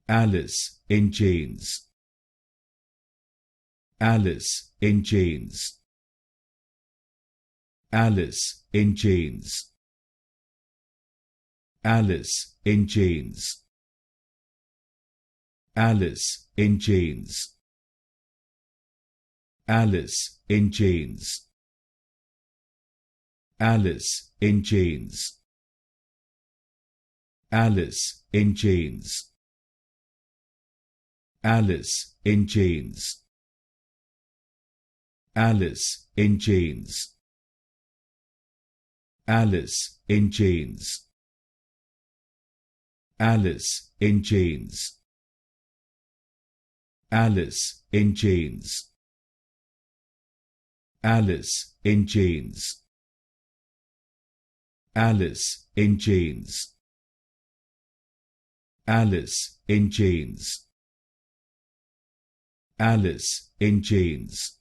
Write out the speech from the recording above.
Alice in Chains. Alice in Chains. Alice in Chains. Alice in Chains. Alice in Chains. Alice in Chains. Alice in Chains. Alice in Chains. Alice in Chains. Alice in Chains. Alice in Chains. Alice in Chains. Alice in Chains. Alice in Chains. Alice in Chains. Alice in Chains. Alice in Chains.